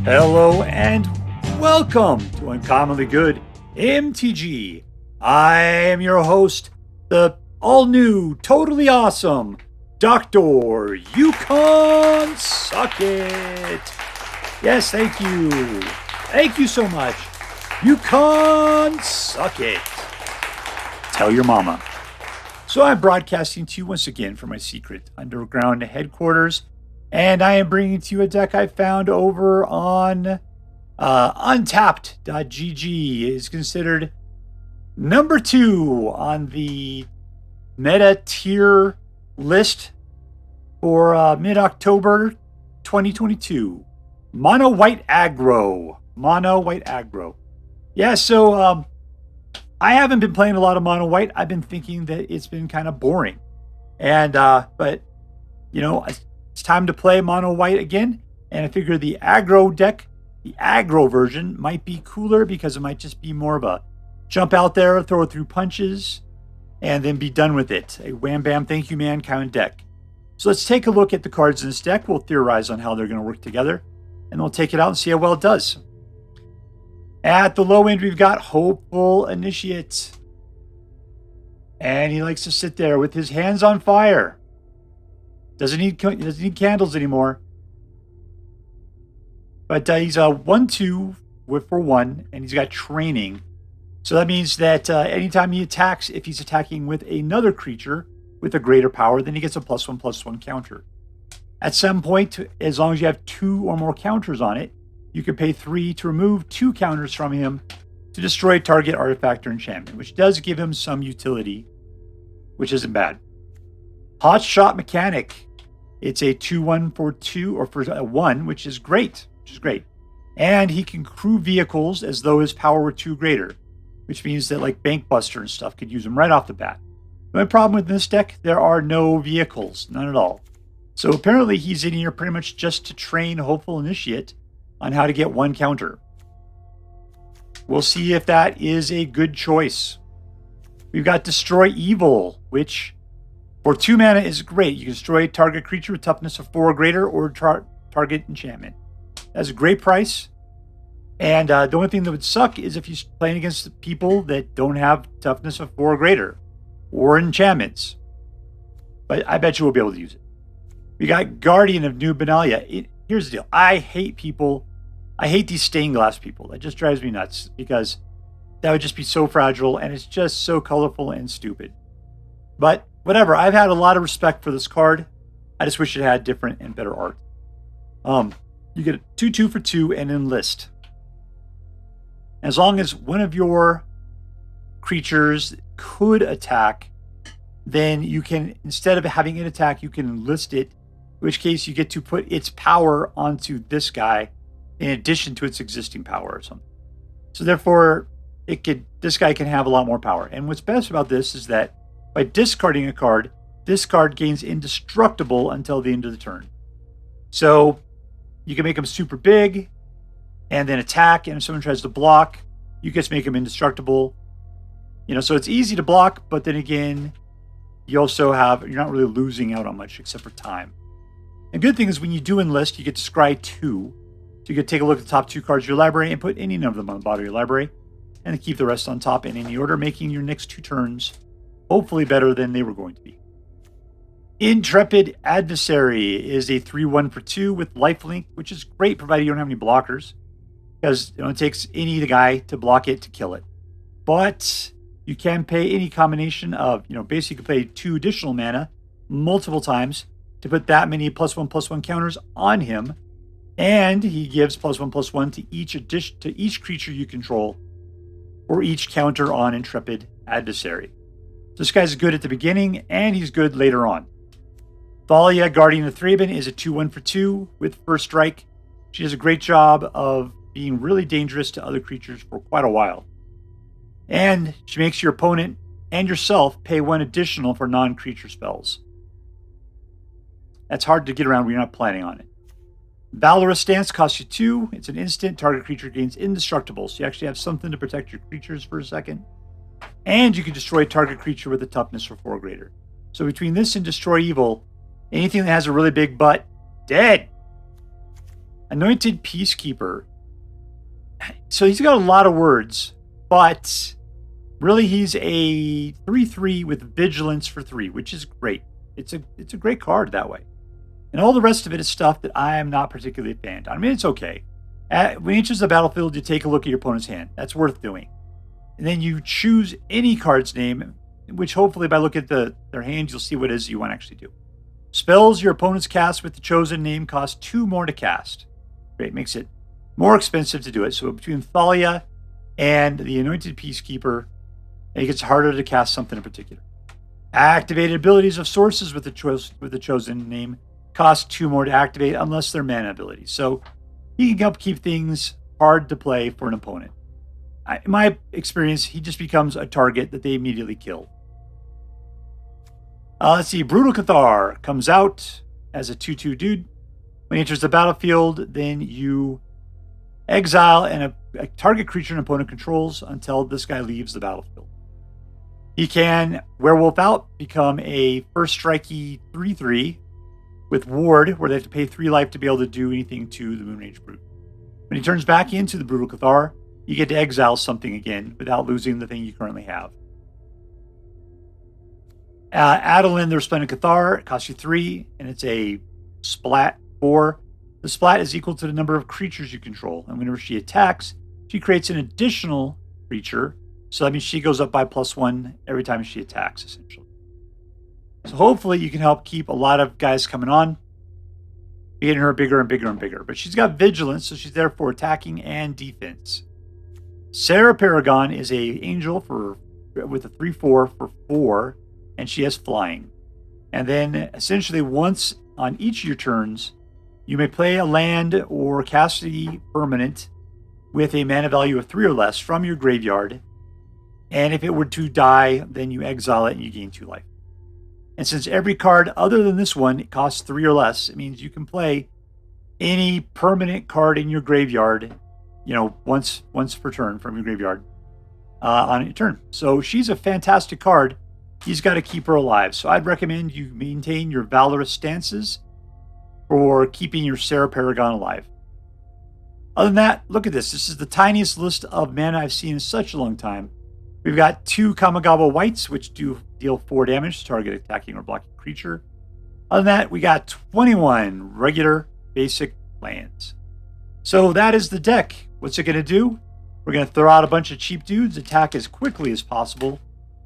Hello and welcome to Uncommonly Good MTG. I am your host, the all-new, totally awesome Dr. Yukon Suck It. Yes, thank you. Thank you so much. Yukon Suck It. Tell your mama. So I'm broadcasting to you once again from my secret underground headquarters, and I am bringing to you a deck I found over on Untapped.gg. It is considered number 2 on the meta tier list for mid-October 2022. Mono White Aggro. Mono White Aggro. Yeah, so I haven't been playing a lot of Mono White. I've been thinking that it's been kind of boring. And, but, you know, it's time to play Mono White again. And I figure the aggro deck, the aggro version, might be cooler because it might just be more of a jump out there, throw it through punches, and then be done with it. A wham bam, thank you man kind of deck. So let's take a look at the cards in this deck. We'll theorize on how they're going to work together. And we'll take it out and see how well it does. At the low end, we've got Hopeful Initiate. And he likes to sit there with his hands on fire. Doesn't need candles anymore. But he's a 1/2 for 1, and he's got training. So that means that anytime he attacks, if he's attacking with another creature with a greater power, then he gets a +1/+1 counter. At some point, as long as you have 2 or more counters on it, you can pay 3 to remove 2 counters from him to destroy target artifact or enchantment, which does give him some utility, which isn't bad. Hotshot Mechanic. It's a 2/1 for 2 or for 1, which is great. And he can crew vehicles as though his power were 2 greater, which means that like Bank Buster and stuff could use him right off the bat. The only problem with this deck, there are no vehicles, none at all. So apparently he's in here pretty much just to train Hopeful Initiate on how to get 1 counter. We'll see if that is a good choice. We've got Destroy Evil, which for 2 mana is great. You can destroy target creature with toughness of 4 or greater or target enchantment. That's a great price. And the only thing that would suck is if you're playing against people that don't have toughness of 4 or greater or enchantments. But I bet you will be able to use it. We got Guardian of New Benalia. Here's the deal. I hate these stained glass people. That just drives me nuts because that would just be so fragile and it's just so colorful and stupid. But whatever. I've had a lot of respect for this card. I just wish it had different and better art. You get a 2/2 for 2 and enlist. As long as one of your creatures could attack, then you can, instead of having it attack, you can enlist it, in which case you get to put its power onto this guy in addition to its existing power or something. So therefore, this guy can have a lot more power. And what's best about this is that by discarding a card, this card gains indestructible until the end of the turn. So you can make him super big and then attack, and if someone tries to block, you just make him indestructible. You know, so it's easy to block, but then again, you're not really losing out on much except for time. And good thing is when you do enlist, you get to scry 2. So you can take a look at the top 2 cards of your library and put any of them on the bottom of your library, and then keep the rest on top in any order, making your next 2 turns hopefully better than they were going to be. Intrepid Adversary is a 3/1 for 2 with lifelink, which is great provided you don't have any blockers, because it takes any guy to block it to kill it. But you can pay any combination of, basically you can pay 2 additional mana multiple times to put that many +1/+1 counters on him, and he gives +1/+1 to each creature you control for each counter on Intrepid Adversary. This guy's good at the beginning, and he's good later on. Thalia, Guardian of Thraben, is a 2/1 for 2 with First Strike. She does a great job of being really dangerous to other creatures for quite a while. And she makes your opponent and yourself pay 1 additional for non-creature spells. That's hard to get around when you're not planning on it. Valorous Stance costs you 2. It's an instant. Target creature gains indestructible. So you actually have something to protect your creatures for a second. And you can destroy a target creature with a toughness of 4 or greater. So between this and Destroy Evil, anything that has a really big butt, dead. Anointed Peacekeeper. So he's got a lot of words, but really he's a 3/3 with vigilance for 3, which is great. It's a great card that way. And all the rest of it is stuff that I am not particularly a fan of. I mean, it's okay. When he enters the battlefield, you take a look at your opponent's hand. That's worth doing. And then you choose any card's name, which hopefully by looking at their hand, you'll see what it is you want to actually do. Spells your opponent's cast with the chosen name cost 2 more to cast. Great, makes it more expensive to do it. So between Thalia and the Anointed Peacekeeper, it gets harder to cast something in particular. Activated abilities of sources with the chosen name cost 2 more to activate unless they're mana abilities. So he can help keep things hard to play for an opponent. In my experience, he just becomes a target that they immediately kill. Let's see. Brutal Cathar comes out as a 2/2 dude. When he enters the battlefield, then you exile a target creature an opponent controls until this guy leaves the battlefield. He can Werewolf out, become a first strikey 3/3 with Ward, where they have to pay 3 life to be able to do anything to the Moonrage Brute. When he turns back into the Brutal Cathar, you get to exile something again without losing the thing you currently have. Adeline, the Resplendent Cathar, it costs you 3, and it's a splat 4. The splat is equal to the number of creatures you control, and whenever she attacks, she creates an additional creature. So that means she goes up by +1 every time she attacks, essentially. So hopefully you can help keep a lot of guys coming on, getting her bigger and bigger and bigger. But she's got vigilance, so she's there for attacking and defense. Serra Paragon is a angel with a 3/4 for 4, and she has flying. And then essentially once on each of your turns, you may play a land or cast a permanent with a mana value of 3 or less from your graveyard. And if it were to die, then you exile it and you gain 2 life. And since every card other than this one costs 3 or less, it means you can play any permanent card in your graveyard, once per turn from your graveyard on your turn. So she's a fantastic card. He's got to keep her alive. So I'd recommend you maintain your Valorous Stances for keeping your Serra Paragon alive. Other than that, look at this. This is the tiniest list of mana I've seen in such a long time. We've got 2 Kamigawa Whites, which do deal 4 damage to target attacking or blocking creature. Other than that, we got 21 regular basic lands. So that is the deck. What's it going to do? We're going to throw out a bunch of cheap dudes, attack as quickly as possible,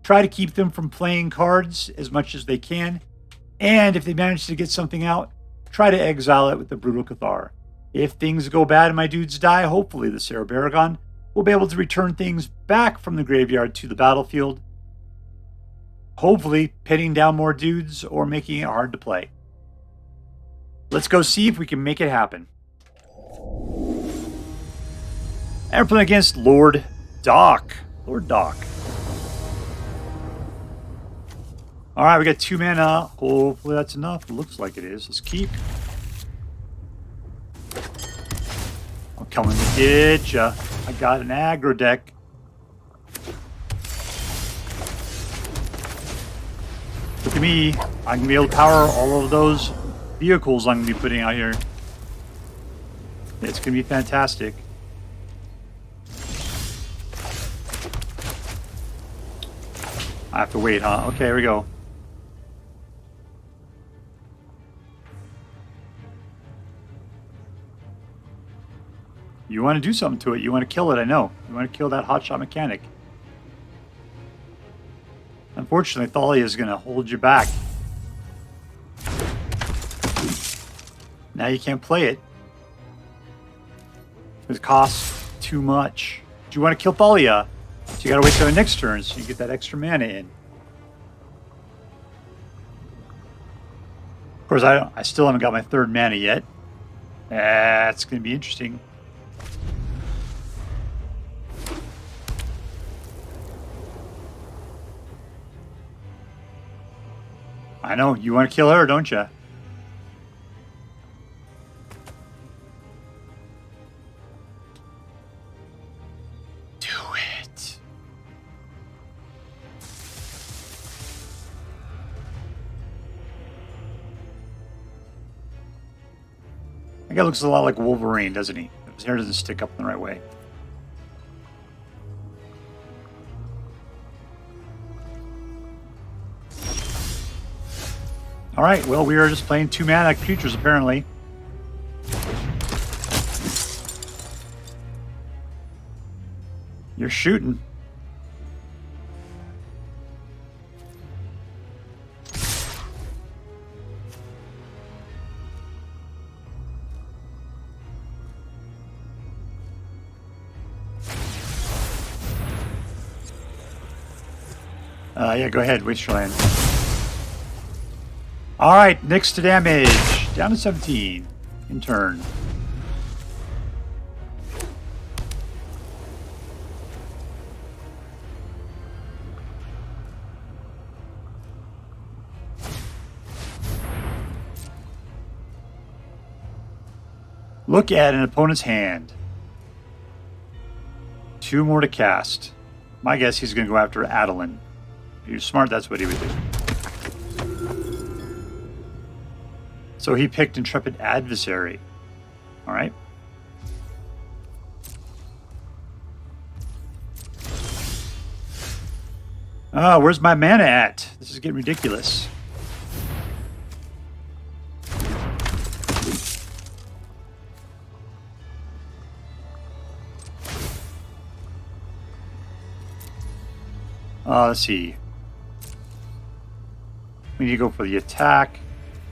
try to keep them from playing cards as much as they can, and if they manage to get something out, try to exile it with the Brutal Cathar. If things go bad and my dudes die, hopefully the Serra Paragon will be able to return things back from the graveyard to the battlefield, hopefully pinning down more dudes or making it hard to play. Let's go see if we can make it happen. And we're playing against Lord Doc. Lord Doc. All right, we got 2 mana. Hopefully that's enough. Looks like it is. Let's keep. I'm coming to get ya. I got an aggro deck. Look at me. I'm going to be able to power all of those vehicles I'm going to be putting out here. It's going to be fantastic. I have to wait, huh? Okay, here we go. You want to do something to it. You want to kill it, I know. You want to kill that Hotshot Mechanic. Unfortunately, Thalia is going to hold you back. Now you can't play it. It costs too much. Do you want to kill Thalia? So you gotta wait till the next turn so you get that extra mana in. Of course, I still haven't got my 3rd mana yet. That's gonna be interesting. I know, you want to kill her, don't you? That guy looks a lot like Wolverine, doesn't he? His hair doesn't stick up in the right way. Alright, well, we are just playing 2 mana creatures, apparently. You're shooting. Yeah, go ahead. Waste your land. Alright, next to damage. Down to 17. In turn. Look at an opponent's hand. 2 more to cast. My guess he's going to go after Adeline. If you're smart, that's what he would do. So he picked Intrepid Adversary. Alright. Oh, where's my mana at? This is getting ridiculous. Let's see. We need to go for the attack.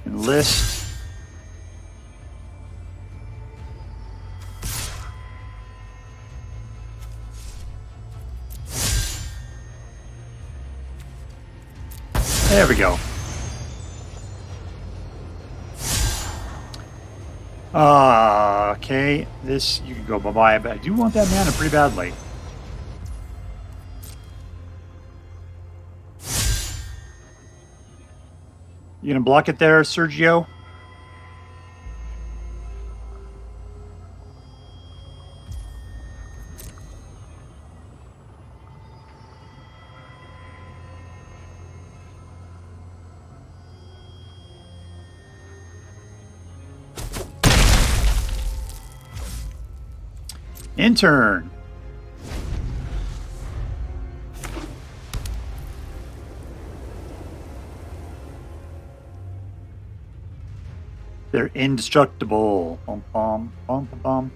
Enlist. There we go. Okay. This, you can go bye-bye, but I do want that mana pretty badly. You gonna block it there, Sergio? In turn. They're indestructible. Bum, bum, bum, bum, bum.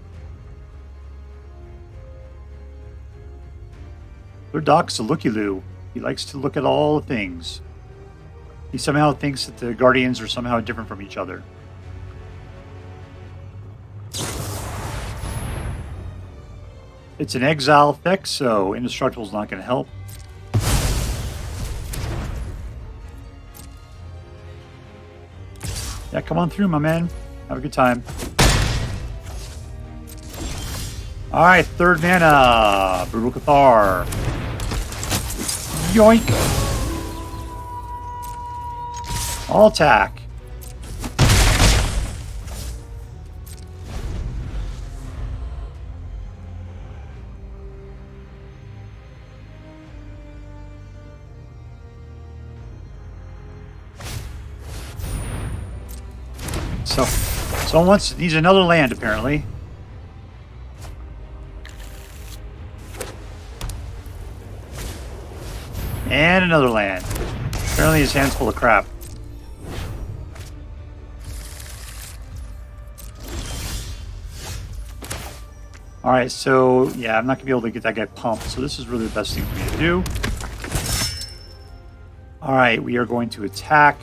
Their Doc's a looky-loo. He likes to look at all the things. He somehow thinks that the Guardians are somehow different from each other. It's an exile effect, so indestructible is not going to help. Yeah, come on through, my man. Have a good time. Alright, 3rd mana. Brutal Cathar. Yoink. All attack. So, someone needs another land, apparently. And another land. Apparently his hand's full of crap. Alright, so, yeah, I'm not going to be able to get that guy pumped, so this is really the best thing for me to do. Alright, we are going to attack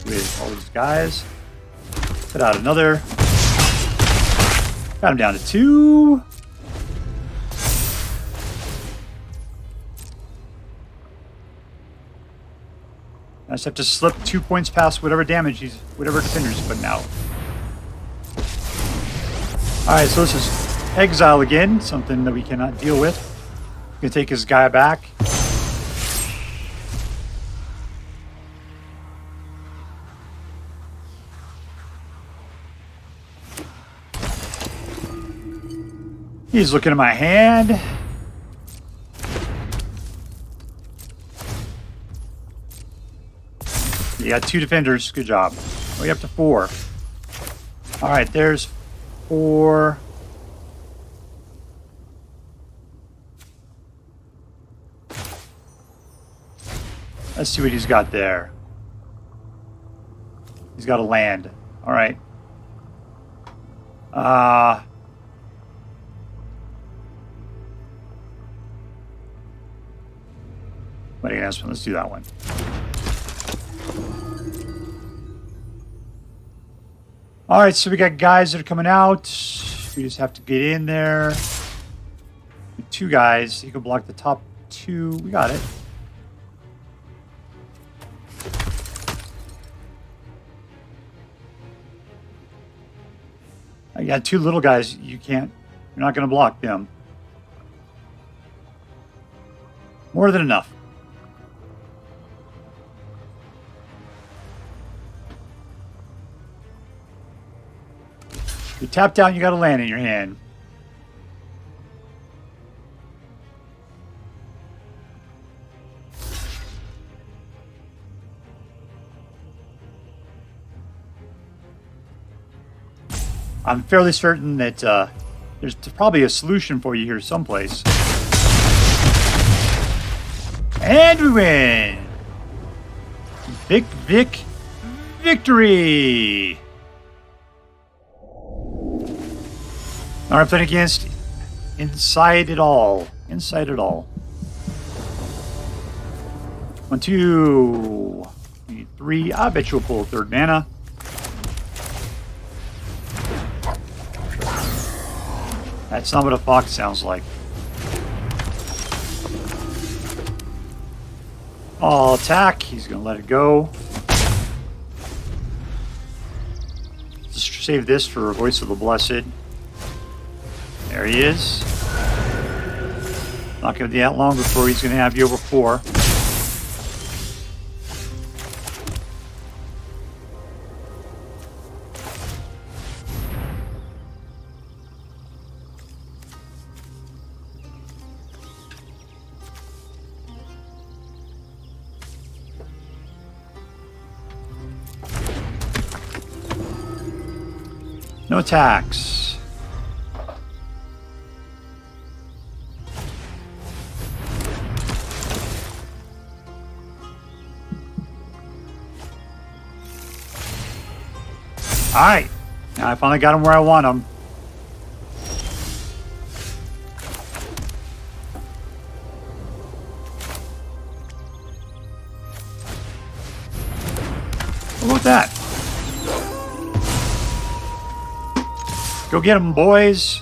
with all these guys. Put out another. Got him down to 2. I just have to slip 2 points past whatever damage whatever defender's putting out. Alright, so this is exile again, something that we cannot deal with. Gonna take his guy back. He's looking at my hand. You got 2 defenders. Good job. Way up to 4. Alright, there's 4. Let's see what he's got there. He's got a land. All right. Wedding announcement. Let's do that one. All right, so we got guys that are coming out. We just have to get in there. 2 guys. You can block the top 2. We got it. I got 2 little guys. You're not going to block them. More than enough. You tap down, you got a land in your hand. I'm fairly certain that there's probably a solution for you here someplace. And we win! Victory! All right, playing against insideitall. Insideitall. 1, 2, 3. I bet you'll pull 3rd mana. That's not what a fox sounds like. All attack. He's going to let it go. Let's save this for Voice of the Blessed. There he is. Not going to be that long before he's going to have you over 4. No attacks. Alright. Now I finally got him where I want him. Look at that. Go get him, boys.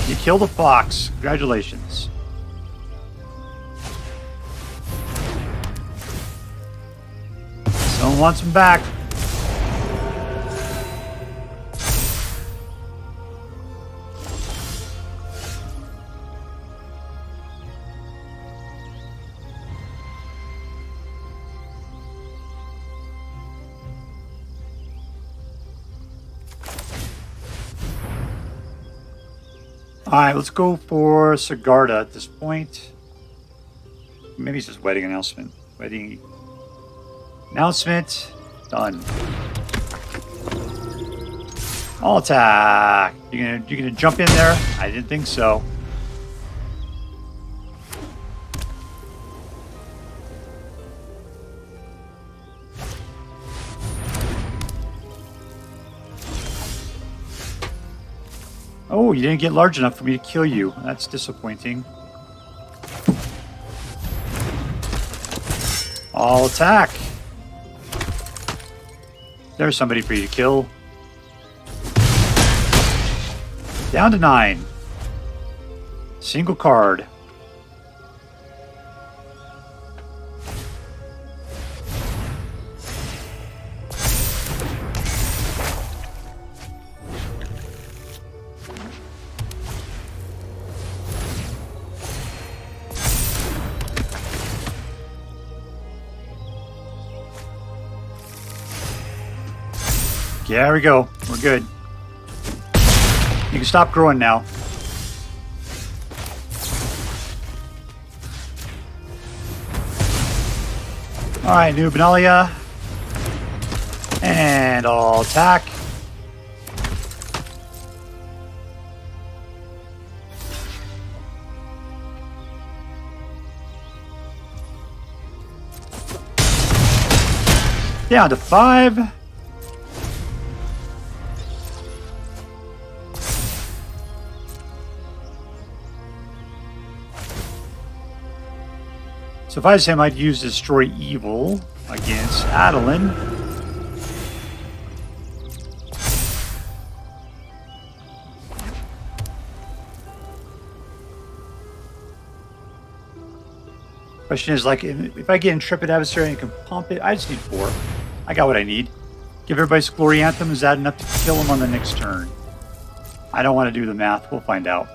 You killed a fox. Congratulations. Someone wants him back. Alright, let's go for Sigarda at this point. Maybe it's just wedding announcement. Wedding announcement. Done. All attack. You gonna jump in there? I didn't think so. Oh, you didn't get large enough for me to kill you. That's disappointing. All attack. There's somebody for you to kill. Down to 9. Single card. There we go. We're good. You can stop growing now. Alright, New Benalia. And all attack. Down to 5. So if I was him, I'd use Destroy Evil against Adeline. Question is, like, if I get Intrepid Adversary and can pump it, I just need 4. I got what I need. Give everybody's Glory Anthem. Is that enough to kill him on the next turn? I don't want to do the math. We'll find out.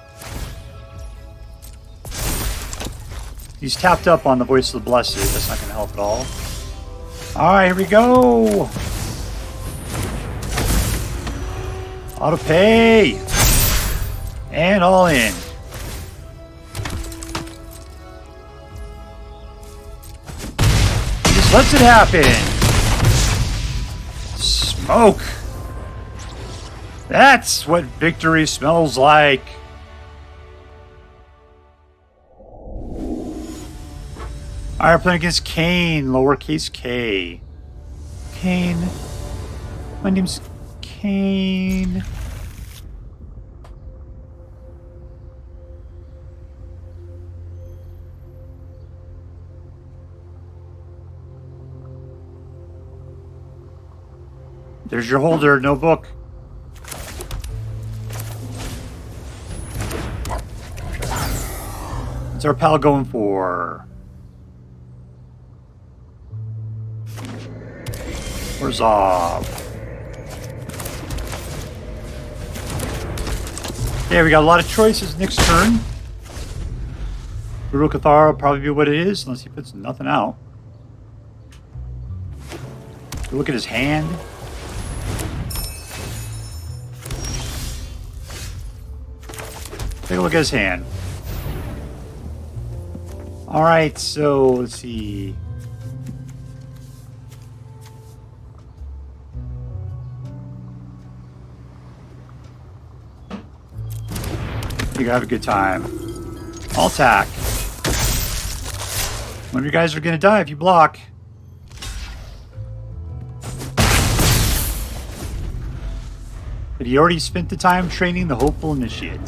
He's tapped up on the Voice of the Blessed. That's not going to help at all. Alright, here we go. Auto pay. And all in. He just lets it happen. Smoke. That's what victory smells like. Alright, we're playing against Kane, lowercase k. Kane. My name's Kane. There's your holder, no book. What's our pal going for? Resolve. Yeah, we got a lot of choices next turn. Brutal Cathar will probably be what it is, unless he puts nothing out. Look at his hand. Take a look at his hand. Alright, so let's see. You have a good time. I'll attack. One of you guys are going to die if you block. But he already spent the time training the Hopeful Initiate.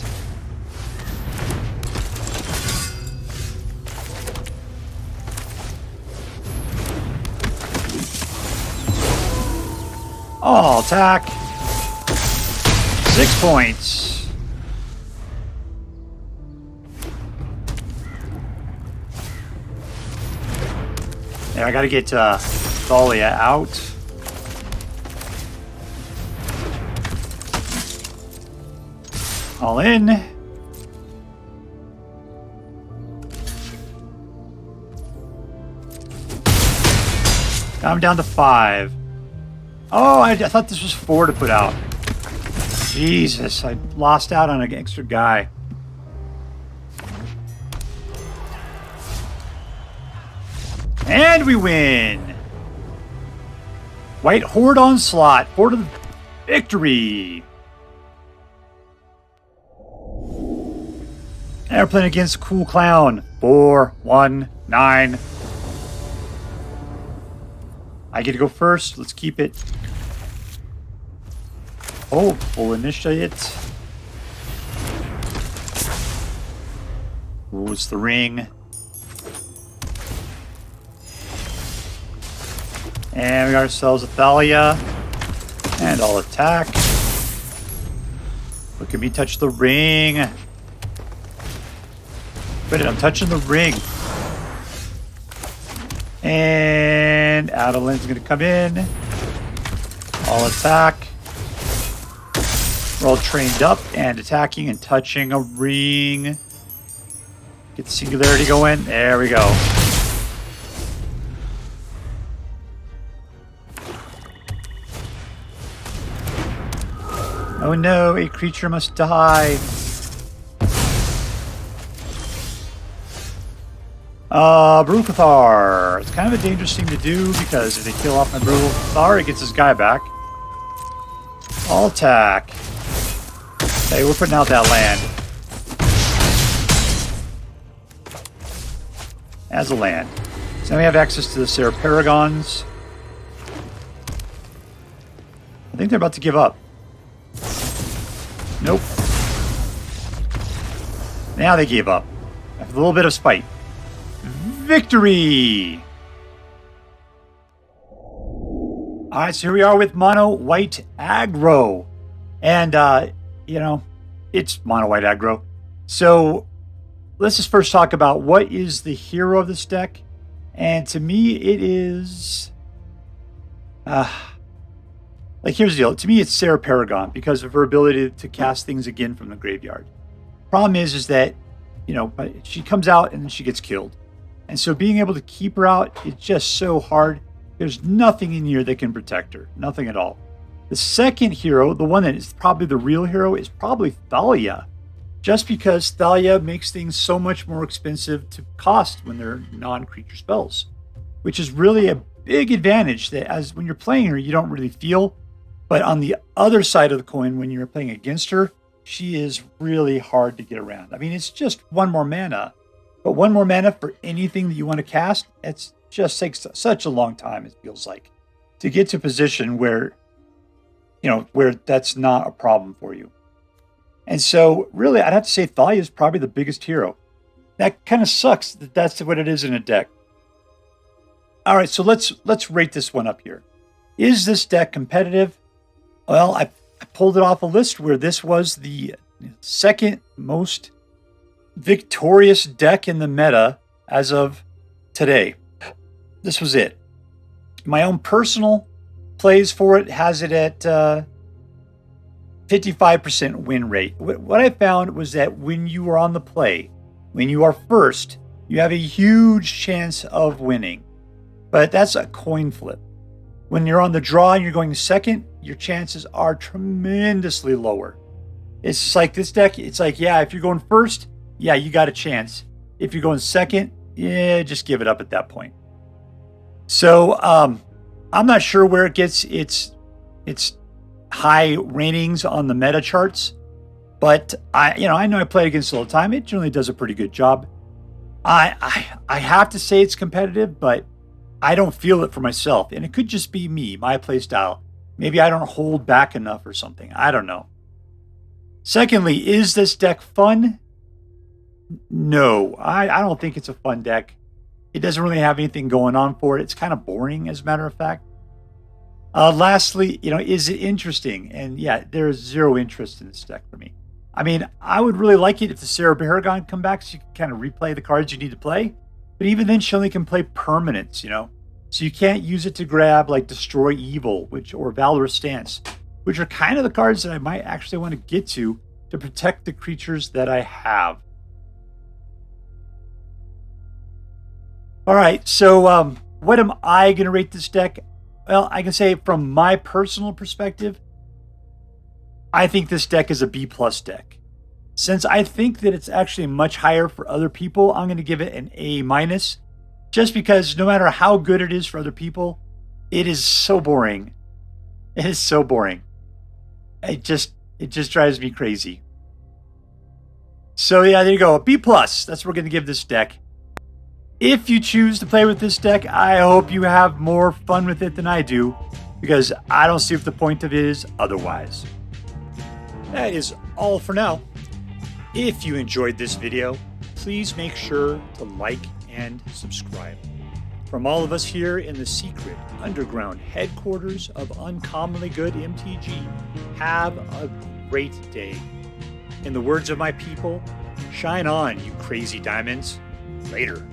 I'll attack. 6 points. Yeah, I gotta get Thalia out. All in. I'm down to 5. Oh, I thought this was 4 to put out. Jesus, I lost out on an extra guy. And we win! White Horde Onslaught, Horde of Victory! And we're playing against Cool Clown. 4-1-9. I get to go first. Let's keep it. Oh, full initiate. Ooh, it's the ring. And we got ourselves a Thalia. And I'll attack. Look at me touch the ring. Wait, I'm touching the ring. And Adeline's going to come in. I'll attack. We're all trained up and attacking and touching a ring. Get the singularity going. There we go. Oh no, a creature must die. Brutal Cathar. It's kind of a dangerous thing to do because if they kill off my Brutal Cathar, it gets his guy back. I'll attack. Hey, we're putting out that land. As a land. So now we have access to the Serra Paragons. think they're about to give up. Nope. Now they gave up. After a little bit of spite. Victory! Alright, so here we are with mono white aggro. And, you know, it's mono white aggro. So let's just first talk about what is the hero of this deck. And to me, it is... like, here's the deal. To me, it's Serra Paragon because of her ability to cast things again from the graveyard. Problem is that, you know, she comes out and then she gets killed. And so being able to keep her out is just so hard. There's nothing in here that can protect her. Nothing at all. The second hero, the one that is probably the real hero, is probably Thalia. Just because Thalia makes things so much more expensive to cost when they're non-creature spells. Which is really a big advantage that as when you're playing her, you don't really feel. But on the other side of the coin, when you're playing against her, she is really hard to get around. I mean, it's just one more mana. But one more mana for anything that you want to cast, it's just takes such a long time, it feels like, to get to a position where, you know, where that's not a problem for you. And so, really, I'd have to say Thalia is probably the biggest hero. That kind of sucks that that's what it is in a deck. All right, so let's rate this one up here. Is this deck competitive? Well, I pulled it off a list where this was the second most victorious deck in the meta as of today. This was it. My own personal plays for it has it at 55% win rate. What I found was that when you are on the play, when you are first, you have a huge chance of winning. But that's a coin flip. When you're on the draw and you're going second, your chances are tremendously lower. It's just like this deck, it's like, yeah, if you're going first, yeah, you got a chance. If you're going second, yeah, just give it up at that point. So I'm not sure where it gets its high ratings on the meta charts, but I know I play against it all the time. It generally does a pretty good job. I have to say it's competitive, but I don't feel it for myself, and it could just be me, my play style. Maybe I don't hold back enough or something. I don't know. Secondly, is this deck fun? No, I don't think it's a fun deck. It doesn't really have anything going on for it. It's kind of boring, as a matter of fact. Lastly, is it interesting? And yeah, there's zero interest in this deck for me. I mean, I would really like it if the Serra Paragon come back so you can kind of replay the cards you need to play. But even then, she only can play permanents, So you can't use it to grab like Destroy Evil, or Valorous Stance, which are kind of the cards that I might actually want to get to protect the creatures that I have. All right, so what am I going to rate this deck? Well, I can say from my personal perspective, I think this deck is a B+ deck. Since I think that it's actually much higher for other people, I'm going to give it an A-, just because no matter how good it is for other people, it is so boring. It is so boring. It just drives me crazy. So yeah, there you go. A B+. That's what we're going to give this deck. If you choose to play with this deck, I hope you have more fun with it than I do, because I don't see what the point of it is otherwise. That is all for now. If you enjoyed this video, please make sure to like and subscribe. From all of us here in the secret underground headquarters of Uncommonly Good MTG, have a great day. In the words of my people, shine on, you crazy diamonds. Later.